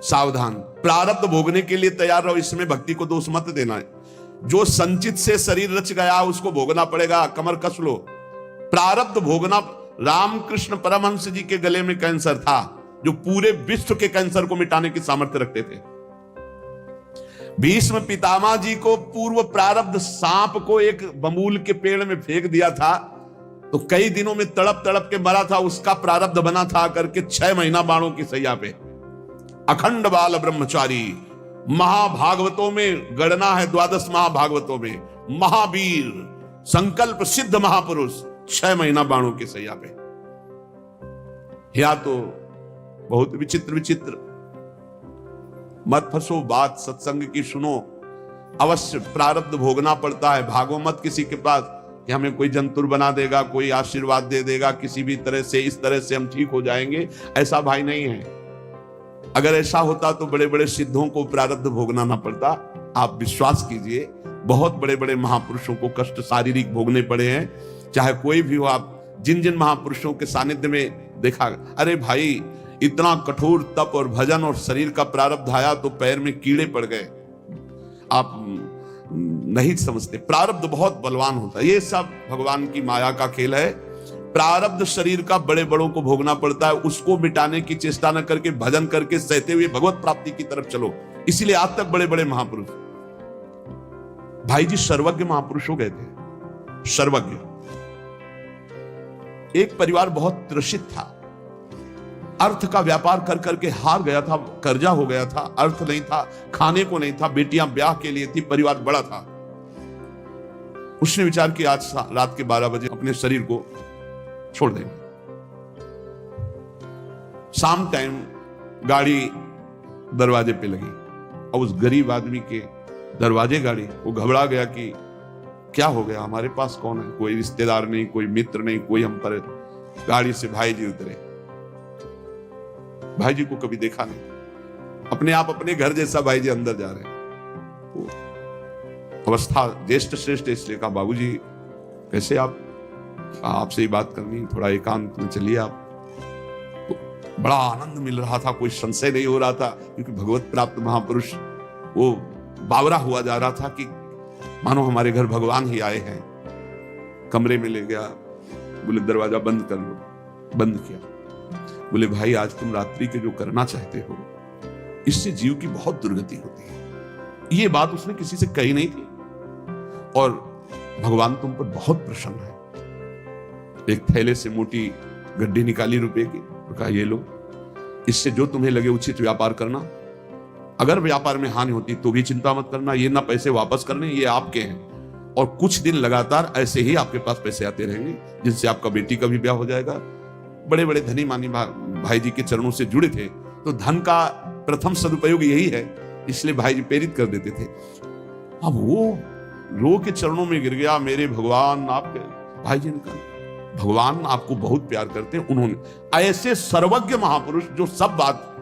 सावधान, प्रारब्ध भोगने के लिए तैयार रहो, इसमें भक्ति को दोष मत देना है। जो संचित से शरीर रच गया उसको भोगना पड़ेगा, कमर कस लो। प्रारब्ध भोगना, रामकृष्ण परमहंस जी के गले में कैंसर था जो पूरे विश्व के कैंसर को मिटाने की सामर्थ्य रखते थे। भीष्म पितामह जी को पूर्व प्रारब्ध सांप को एक बमूल के पेड़ में फेंक दिया था तो कई दिनों में तड़प तड़प के मरा था, उसका प्रारब्ध बना था करके 6 महीना बाणों की सैया पे। अखंड बाल ब्रह्मचारी, महाभागवतों में गणना है, 12 महाभागवतों में महावीर, संकल्प सिद्ध महापुरुष, 6 महीना बाणों की सैया पे। या तो बहुत विचित्र विचित्र, मत फंसो, बात सत्संग की सुनो। अवश्य प्रारब्ध भोगना पड़ता है, भागो मत किसी के पास कि हमें कोई जंतुर बना देगा, कोई आशीर्वाद दे देगा, किसी भी तरह से इस तरह से हम ठीक हो जाएंगे, ऐसा भाई नहीं है। अगर ऐसा होता तो बड़े बड़े सिद्धों को प्रारब्ध भोगना ना पड़ता। आप विश्वास कीजिए, बहुत बड़े बड़े महापुरुषों को कष्ट शारीरिक भोगने पड़े हैं, चाहे कोई भी हो। आप जिन जिन महापुरुषों के सानिध्य में देखा, अरे भाई इतना कठोर तप और भजन और शरीर का प्रारब्ध आया तो पैर में कीड़े पड़ गए। आप नहीं समझते, प्रारब्ध बहुत बलवान होता है। ये सब भगवान की माया का खेल है। प्रारब्ध शरीर का बड़े बड़ों को भोगना पड़ता है, उसको मिटाने की चेष्टा न करके भजन करके सहते हुए भगवत प्राप्ति की तरफ चलो। इसीलिए आज तक बड़े बड़े महापुरुष, भाई जी सर्वज्ञ महापुरुष हो गए थे। सर्वज्ञ, एक परिवार बहुत त्रसित था, अर्थ का व्यापार कर करके हार गया था, कर्जा हो गया था, अर्थ नहीं था, खाने को नहीं था, बेटियां ब्याह के लिए थी, परिवार बड़ा था। उसने विचार किया आज रात के 12 बजे अपने शरीर को छोड़ देंगे। शाम टाइम गाड़ी दरवाजे पे लगी और उस गरीब आदमी के दरवाजे गाड़ी, वो घबरा गया कि क्या हो गया, हमारे पास कौन है, कोई रिश्तेदार नहीं, कोई मित्र नहीं, कोई हम पर। गाड़ी से भाई जी उतरे, भाई जी को कभी देखा नहीं, अपने आप अपने घर जैसा भाई जी अंदर जा रहे हैं। अवस्था ज्येष्ठ श्रेष्ठ, इसलिए कहा बाबूजी कैसे आप, आपसे ही बात करनी, थोड़ा एकांत में चलिए आप। तो बड़ा आनंद मिल रहा था, कोई संशय नहीं हो रहा था, क्योंकि भगवत प्राप्त महापुरुष वो बावरा हुआ जा रहा था कि मानो हमारे घर भगवान ही आए हैं। कमरे में ले गया, बोले दरवाजा बंद कर लो। बंद किया, बोले भाई आज तुम रात्रि के जो करना चाहते हो इससे जीव की बहुत दुर्गति होती है। ये बात उसने किसी से कही नहीं थी और भगवान तुम पर बहुत प्रसन्न है। एक थैले से मोटी गड्डी निकाली रुपए की, कहा ये लो, इससे जो तुम्हें लगे उचित व्यापार करना, अगर व्यापार में हानि होती तो भी चिंता मत करना, ये ना पैसे वापस करने, ये आपके हैं। और कुछ दिन लगातार ऐसे ही आपके पास पैसे आते रहेंगे, जिनसे आपका बेटी का भी ब्याह हो जाएगा। बड़े बड़े धनी मानी भाई जी के चरणों से जुड़े थे, तो धन का प्रथम सदुपयोग यही है, इसलिए भाई जी प्रेरित कर देते थे। अब वो रो के चरणों में गिर गया, मेरे भगवान आपके। भाई जी ने कहा भगवान आपको बहुत प्यार करते हैं। उन्होंने ऐसे सर्वज्ञ महापुरुष जो सब बात,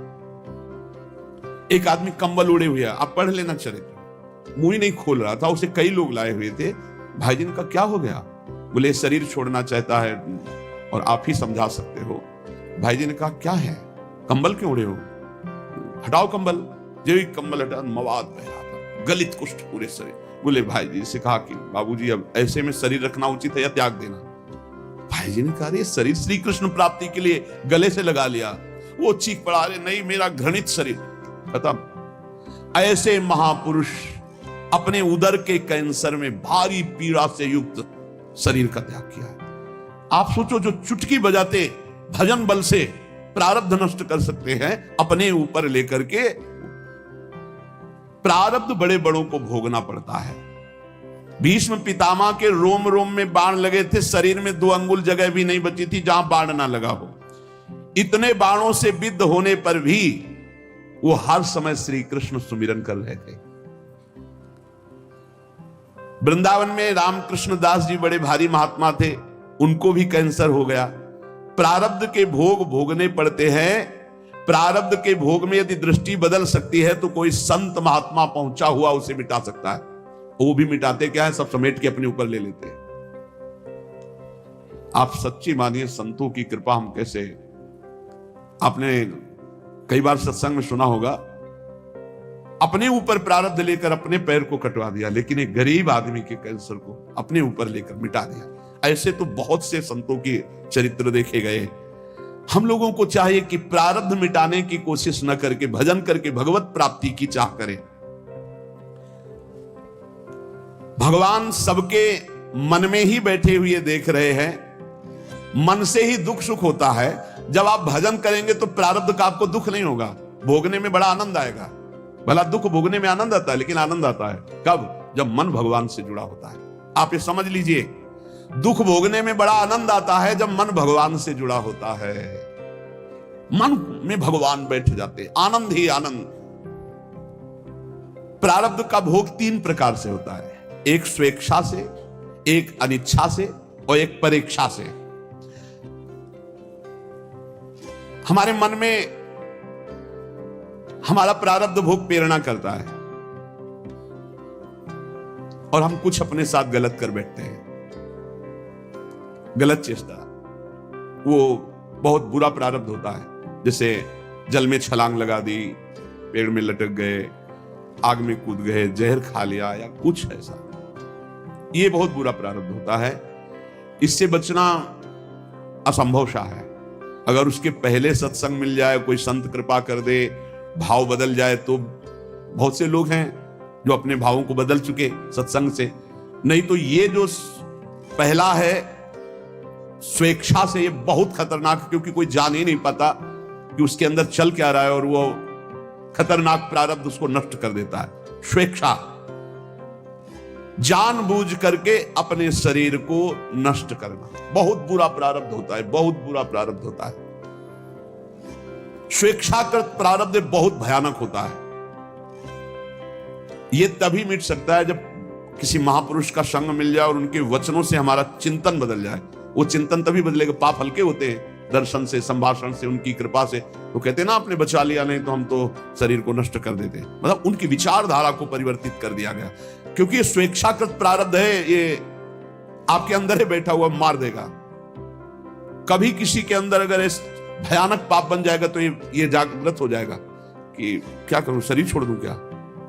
एक आदमी कंबल उड़े हुए, आप पढ़ लेना चरित्र, मुंह ही नहीं खोल रहा था, उसे कई लोग लाए हुए थे। भाई जी ने कहा क्या हो गया, बोले शरीर छोड़ना चाहता है और आप ही समझा सकते हो। भाई जी ने कहा क्या है, कंबल क्यों उड़े हो, हटाओ कंबल। जो कंबल हटा, मवाद बह रहा था, गलित कुष्ठ पूरे शरीर। बोले भाई जी से कहा कि बाबूजी अब ऐसे में शरीर रखना उचित है या त्याग देना। भाई जी ने कहा ये शरीर श्री कृष्ण प्राप्ति के लिए गले से लगा लिया। वो चीख पड़ा, अरे नहीं मेरा घृणित शरीर। खत्म। ऐसे महापुरुष अपने उदर के कैंसर में भारी पीड़ा से युक्त शरीर का त्याग किया है। आप सोचो, जो चुटकी बजाते भजन बल से प्रारब्ध नष्ट कर सकते हैं अपने ऊपर लेकर के, प्रारब्ध बड़े बड़ों को भोगना पड़ता है। भीष्म पितामह के रोम रोम में बाण लगे थे, शरीर में 2 अंगुल जगह भी नहीं बची थी जहां बाण ना लगा हो। इतने बाणों से विद्ध होने पर भी वो हर समय श्री कृष्ण सुमिरन कर रहे थे। वृंदावन में रामकृष्ण दास जी बड़े भारी महात्मा थे, उनको भी कैंसर हो गया। प्रारब्ध के भोग भोगने पड़ते हैं। प्रारब्ध के भोग में यदि दृष्टि बदल सकती है तो कोई संत महात्मा पहुंचा हुआ उसे मिटा सकता है। वो भी मिटाते क्या है, सब समेट के अपने ऊपर ले लेते हैं। आप सच्ची मानिए, संतों की कृपा हम कैसे, आपने कई बार सत्संग में सुना होगा, अपने ऊपर प्रारब्ध लेकर अपने पैर को कटवा दिया, लेकिन एक गरीब आदमी के कैंसर को अपने ऊपर लेकर मिटा दिया। ऐसे तो बहुत से संतों के चरित्र देखे गए। हम लोगों को चाहिए कि प्रारब्ध मिटाने की कोशिश न करके भजन करके भगवत प्राप्ति की चाह करें। भगवान सबके मन में ही बैठे हुए देख रहे हैं। मन से ही दुख सुख होता है। जब आप भजन करेंगे तो प्रारब्ध का आपको दुख नहीं होगा, भोगने में बड़ा आनंद आएगा। भला दुख भोगने में आनंद आता है, लेकिन आनंद आता है कब? जब मन भगवान से जुड़ा होता है। आप ये समझ लीजिए, दुख भोगने में बड़ा आनंद आता है जब मन भगवान से जुड़ा होता है। मन में भगवान बैठ जाते, आनंद ही आनंद। प्रारब्ध का भोग 3 प्रकार से होता है, एक स्वेच्छा से, एक अनिच्छा से और एक परेच्छा से। हमारे मन में हमारा प्रारब्ध भोग प्रेरणा करता है और हम कुछ अपने साथ गलत कर बैठते हैं। गलत चेष्टा, वो बहुत बुरा प्रारब्ध होता है। जैसे जल में छलांग लगा दी, पेड़ में लटक गए, आग में कूद गए, जहर खा लिया या कुछ ऐसा, ये बहुत बुरा प्रारब्ध होता है। इससे बचना असंभव सा है। अगर उसके पहले सत्संग मिल जाए, कोई संत कृपा कर दे, भाव बदल जाए, तो बहुत से लोग हैं जो अपने भावों को बदल चुके सत्संग से। नहीं तो ये जो पहला है स्वेच्छा से, ये बहुत खतरनाक, क्योंकि कोई जान ही नहीं पाता कि उसके अंदर चल क्या रहा है और वो खतरनाक प्रारब्ध उसको नष्ट कर देता है। स्वेच्छा, जानबूझ करके अपने शरीर को नष्ट करना, बहुत बुरा प्रारब्ध होता है, बहुत बुरा प्रारब्ध होता है। स्वेच्छाकृत प्रारब्ध बहुत भयानक होता है। यह तभी मिट सकता है जब किसी महापुरुष का संग मिल जाए और उनके वचनों से हमारा चिंतन बदल जाए। वो चिंतन तभी बदलेगा, पाप हल्के होते हैं दर्शन से, संभाषण से, उनकी कृपा से। वो कहते हैं ना, आपने बचा लिया, नहीं तो हम तो शरीर को नष्ट कर देते। मतलब उनकी विचारधारा को परिवर्तित कर दिया गया, क्योंकि ये स्वेच्छाकृत प्रारब्ध है, ये आपके अंदर ही बैठा हुआ मार देगा। कभी किसी के अंदर अगर इस भयानक पाप बन जाएगा तो ये जागृत हो जाएगा कि क्या करूं, शरीर छोड़ दूं क्या,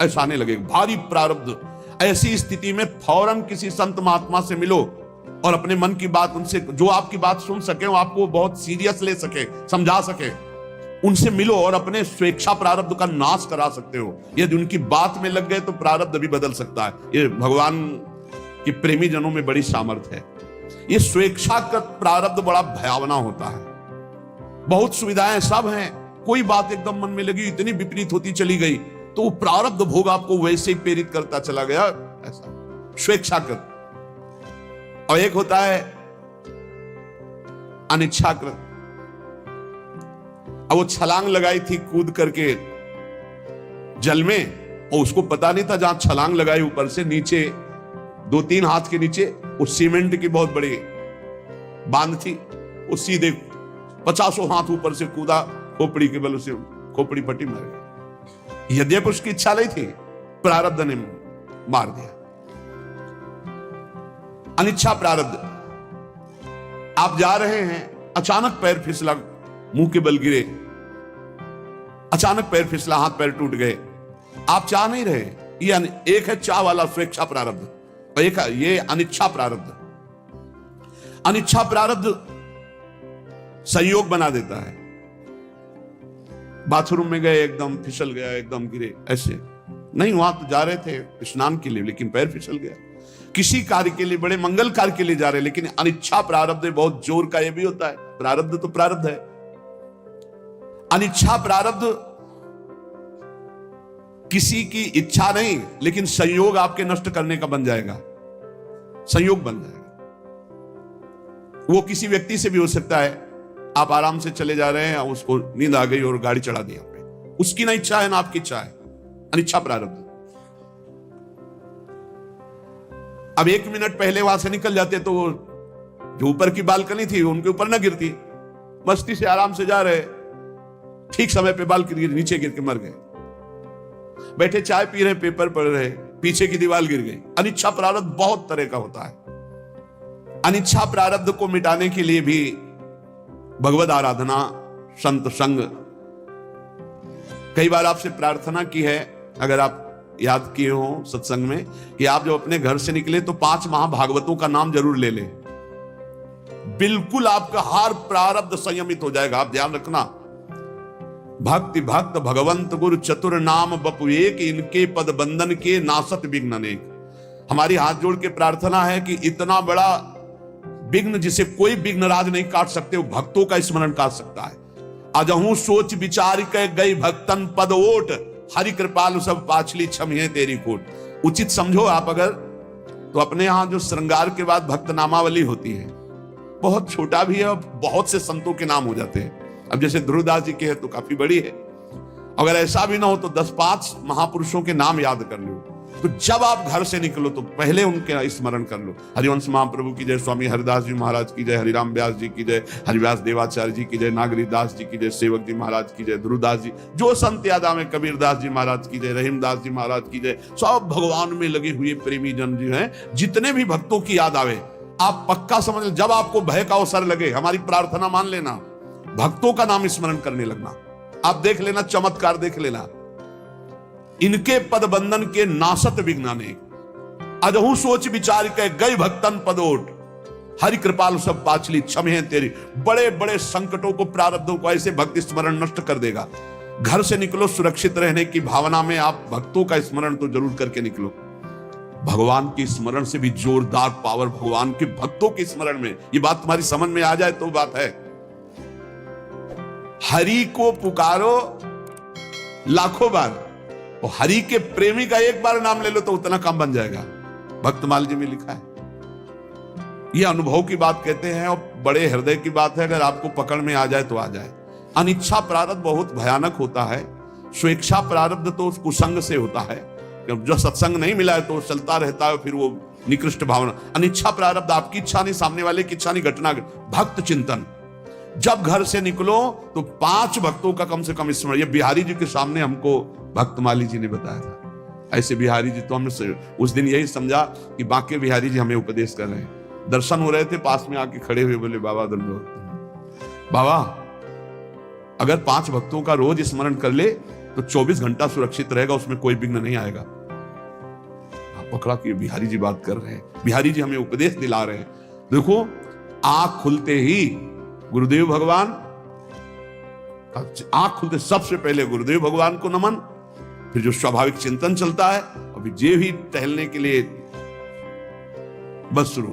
ऐसा आने लगेगा, भारी प्रारब्ध। ऐसी स्थिति में फौरन किसी संत महात्मा से मिलो और अपने मन की बात उनसे, जो आपकी बात सुन सके, वो आपको बहुत सीरियस ले सके, समझा सके, उनसे मिलो और अपने स्वेच्छा प्रारब्ध का नाश करा सकते हो। यदि उनकी बात में लग गए तो प्रारब्ध भी बदल सकता है। ये भगवान के प्रेमी जनों में बड़ी सामर्थ्य है। ये स्वेच्छाकृत प्रारब्ध बड़ा भयावना होता है। बहुत सुविधाएं सब हैं, कोई बात एकदम मन में लगी, इतनी विपरीत होती चली गई, तो वो प्रारब्ध भोग आपको वैसे ही प्रेरित करता चला गया, ऐसा स्वेच्छाकृत। और एक होता है अनिच्छाकृत। अब वो छलांग लगाई थी कूद करके जल में, और उसको पता नहीं था जहां छलांग लगाई ऊपर से नीचे 2-3 हाथ के नीचे उस सीमेंट की बहुत बड़ी बांध थी, वो सीधे 50 हाथ ऊपर से कूदा, खोपड़ी के बल से खोपड़ी पट्टी मर गई। यद्यपि उसकी इच्छा नहीं थी, प्रारब्ध ने मार दिया। अनिच्छा प्रारब्ध, आप जा रहे हैं, अचानक पैर फिसला, मुंह के बल गिरे, अचानक पैर फिसला, हाथ पैर टूट गए, आप चाह नहीं रहे। ये एक है चाह वाला स्वेच्छा प्रारब्ध, और एक है ये अनिच्छा प्रारब्ध। अनिच्छा प्रारब्ध संयोग बना देता है। बाथरूम में गए, एकदम फिसल गया, एकदम गिरे, ऐसे नहीं, वहां तो जा रहे थे स्नान के लिए, लेकिन पैर फिसल गया। किसी कार्य के लिए, बड़े मंगल कार्य के लिए जा रहे, लेकिन अनिच्छा प्रारब्ध बहुत जोर का, ये भी होता है। प्रारब्ध तो प्रारब्ध है, अनिच्छा प्रारब्ध किसी की इच्छा नहीं, लेकिन संयोग आपके नष्ट करने का बन जाएगा, संयोग बन जाएगा। वो किसी व्यक्ति से भी हो सकता है। आप आराम से चले जा रहे हैं, उसको नींद आ गई और गाड़ी चढ़ा दी आपने, उसकी ना इच्छा है ना आपकी इच्छा है, अनिच्छा प्रारब्ध। अब 1 मिनट पहले वहां से निकल जाते तो जो ऊपर की बालकनी थी उनके ऊपर ना गिरती, मस्ती से आराम से जा रहे, ठीक समय पे बालकनी नीचे गिर के मर गए। बैठे चाय पी रहे, पेपर पढ़ रहे, पीछे की दीवार गिर गई। अनिच्छा प्रारब्ध बहुत तरह का होता है। अनिच्छा प्रारब्ध को मिटाने के लिए भी भगवद आराधना, संत संग, कई बार आपसे प्रार्थना की है अगर आप याद किए हो सत्संग में कि आप जब अपने घर से निकले तो 5 महाभागवतों का नाम जरूर ले लें, बिल्कुल आपका हर प्रारब्ध संयमित हो जाएगा। आप ध्यान रखना, भक्ति भक्त भगवंत गुरु चतुर नाम बपु एक, इनके पद बंधन के नासत विघ्न अनेक। हमारी हाथ जोड़ के प्रार्थना है कि इतना बड़ा विघ्न जिसे कोई विघ्न राज नहीं काट सकते, वो भक्तों का स्मरण काट सकता है। अजहू सोच विचार के गई भक्तन पद ओट, हरि कृपालु सब पाछली छमिए तेरी कोट। उचित समझो आप अगर तो अपने यहां जो श्रृंगार के बाद भक्त नामावली होती है, बहुत छोटा भी है और बहुत से संतों के नाम हो जाते हैं। अब जैसे ध्रुवदास जी के है तो काफी बड़ी है, अगर ऐसा भी ना हो तो 10-5 महापुरुषों के नाम याद कर लो। तो जब आप घर से निकलो तो पहले उनके स्मरण कर लो। हरिवंश महाप्रभु की जय, स्वामी हरिदास जी महाराज की जय, हरिराम व्यास जी की जय, हरिव्यास देवाचार्य जी की जय, नागरीदास जी की जय, सेवक जी महाराज की जय, ध्रुवदास जी, जो संत याद आवे, कबीरदास जी महाराज की जय, रहीमदास जी महाराज की जय। सब भगवान में लगे हुए प्रेमी जन जी हैं, जितने भी भक्तों की याद आवे आप पक्का समझ लो, जब आपको भय का अवसर लगे हमारी प्रार्थना मान लेना, भक्तों का नाम स्मरण करने लगना। आप देख लेना, चमत्कार देख लेना। इनके पद बंधन के नासत विघ्न अनेक, अजहू सोच विचार के गई भक्तन पदोट, हरि कृपालु सब पाछली छमे तेरी। बड़े बड़े संकटों को, प्रारब्धों को ऐसे भक्ति स्मरण नष्ट कर देगा। घर से निकलो सुरक्षित रहने की भावना में, आप भक्तों का स्मरण तो जरूर करके निकलो। भगवान के स्मरण से भी जोरदार पावर भगवान के भक्तों के स्मरण में। ये बात तुम्हारी समझ में आ जाए तो बात है। हरि को पुकारो लाखों बार, और हरि के प्रेमी का एक बार नाम ले लो तो उतना काम बन जाएगा। भक्तमाल जी में लिखा है। ये अनुभव की बात कहते हैं और बड़े हृदय की बात है। अगर आपको पकड़ में आ जाए तो आ जाए। अनिच्छा प्रारब्ध बहुत भयानक होता है, स्वेच्छा प्रारब्ध तो कुसंग से होता है। जो सत्संग नहीं मिला है तो चलता रहता है, फिर वो निकृष्ट भावना। अनिच्छा प्रारब्ध आपकी इच्छा नहीं, सामने वाले की इच्छा नहीं, घटना। भक्त चिंतन, जब घर से निकलो तो 5 भक्तों का कम से कम स्मरण। ये बिहारी जी के सामने हमको भक्तमाली जी ने बताया था। ऐसे बिहारी जी तो हमने उस दिन यही समझा कि बाकी बिहारी जी हमें उपदेश कर रहे हैं। दर्शन हो रहे थे, पास में आके खड़े हुए बोले, बाबा दंडोत। बाबा अगर 5 भक्तों का रोज स्मरण कर ले तो 24 घंटा सुरक्षित रहेगा, उसमें कोई विघ्न नहीं आएगा। आप पकड़ा कि बिहारी जी बात कर रहे हैं, बिहारी जी हमें उपदेश दिला रहे हैं। देखो, आंख खुलते ही गुरुदेव भगवान, आंख खुलते सबसे पहले गुरुदेव भगवान को नमन, फिर जो स्वाभाविक चिंतन चलता है, अभी जे भी टहलने के लिए बस शुरू।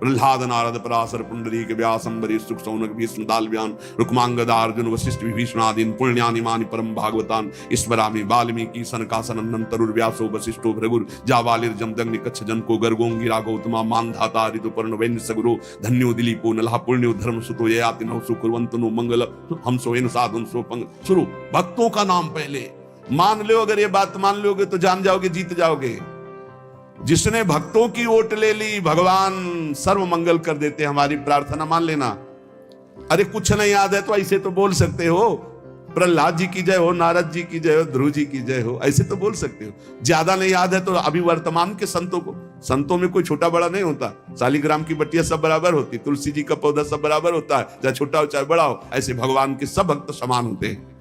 प्रहलाद नारद पराशर पुंडरीक व्यास अम्बरीश सुख सौनक भीष्म दालव्यान रुक्मांगद अर्जुन वशिष्ठ विभीषण आदीन पुण्यानि मानि परम भागवतान ईश्वरामि वाल्मीकि सनकासन नंतरुर व्यासो वशिष्ठो भृगुर जावालिर जमदग्नि कच्छ जनको गर्गोंगिरा गौतमा मानधाता ऋतुपर्ण वैन्य सगुरो धन्यो दिलीपो नलहा पुण्यो धर्म सुतो ययाति नवसु कुर्वन्तु मंगल हमसो इन साधुन सो पंग। शुरू भक्तों का नाम पहले मान लो। अगर ये बात मान लोगे तो जान जाओगे, जीत जाओगे। जिसने भक्तों की ओट ले ली, भगवान सर्व मंगल कर देते। हमारी प्रार्थना मान लेना। अरे कुछ नहीं याद है तो ऐसे तो बोल सकते हो, प्रहलाद जी की जय हो, नारद जी की जय हो, ध्रुव जी की जय हो, ऐसे तो बोल सकते हो। ज्यादा नहीं याद है तो अभी वर्तमान के संतों को, संतों में कोई छोटा बड़ा नहीं होता। शालिग्राम की बट्टियां सब बराबर होती, तुलसी जी का पौधा सब बराबर होता है, चाहे छोटा हो चाहे बड़ा हो। ऐसे भगवान के सब भक्त समान होते हैं।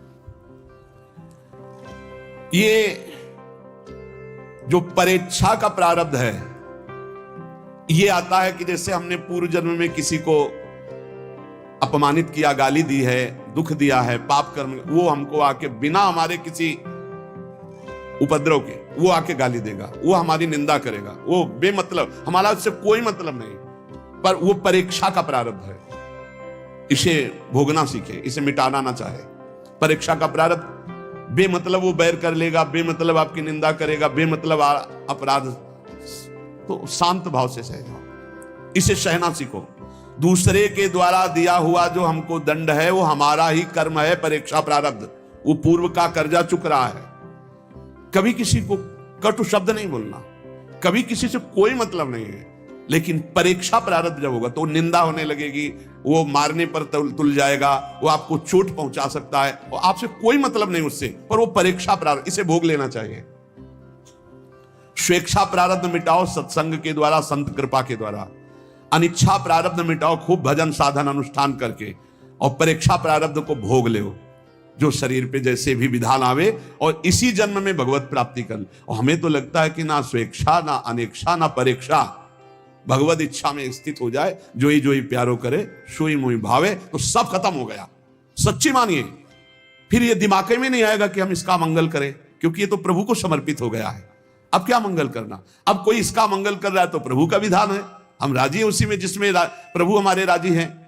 ये जो परेच्छा का प्रारब्ध है, ये आता है कि जैसे हमने पूर्व जन्म में किसी को अपमानित किया, गाली दी है, दुख दिया है, पाप कर्म, वो हमको आके बिना हमारे किसी उपद्रव के वो आके गाली देगा, वो हमारी निंदा करेगा, वो बेमतलब, हमारा उससे कोई मतलब नहीं, पर वो परीक्षा का प्रारब्ध है। इसे भोगना सीखे, इसे मिटाना ना चाहे। परीक्षा का प्रारब्ध, बेमतलब वो बैर कर लेगा, बेमतलब आपकी निंदा करेगा, बेमतलब अपराध, तो शांत भाव से सह जाओ, इसे सहना सीखो। दूसरे के द्वारा दिया हुआ जो हमको दंड है वो हमारा ही कर्म है, परीक्षा प्रारब्ध, वो पूर्व का कर्जा चुक रहा है। कभी किसी को कटु शब्द नहीं बोलना, कभी किसी से कोई मतलब नहीं है, लेकिन परीक्षा प्रारब्ध जब होगा तो निंदा होने लगेगी, वो मारने पर तुल जाएगा, वो आपको चोट पहुंचा सकता है, और आपसे कोई मतलब नहीं उससे, पर वो परीक्षा प्रारब्ध, इसे भोग लेना चाहिए। स्वेच्छा प्रारब्ध मिटाओ सत्संग के द्वारा, संत कृपा के द्वारा। अनिच्छा प्रारब्ध मिटाओ खूब भजन साधन अनुष्ठान करके, और परीक्षा प्रारब्ध को भोग लो। जो शरीर पे जैसे भी विधान आवे और इसी जन्म में भगवत प्राप्ति कर। और हमें तो लगता है कि ना स्वेच्छा ना अनेक्षा ना परेक्षा, भगवत इच्छा में स्थित हो जाए, जो ही प्यारो करे सोई मोई भावे, तो सब खत्म हो गया। सच्ची मानिए, फिर ये दिमाग में नहीं आएगा कि हम इसका मंगल करें, क्योंकि ये तो प्रभु को समर्पित हो गया है। अब क्या मंगल करना? अब कोई इसका मंगल कर रहा है तो प्रभु का विधान है, हम राजी हैं उसी में जिसमें प्रभु हमारे राजी हैं।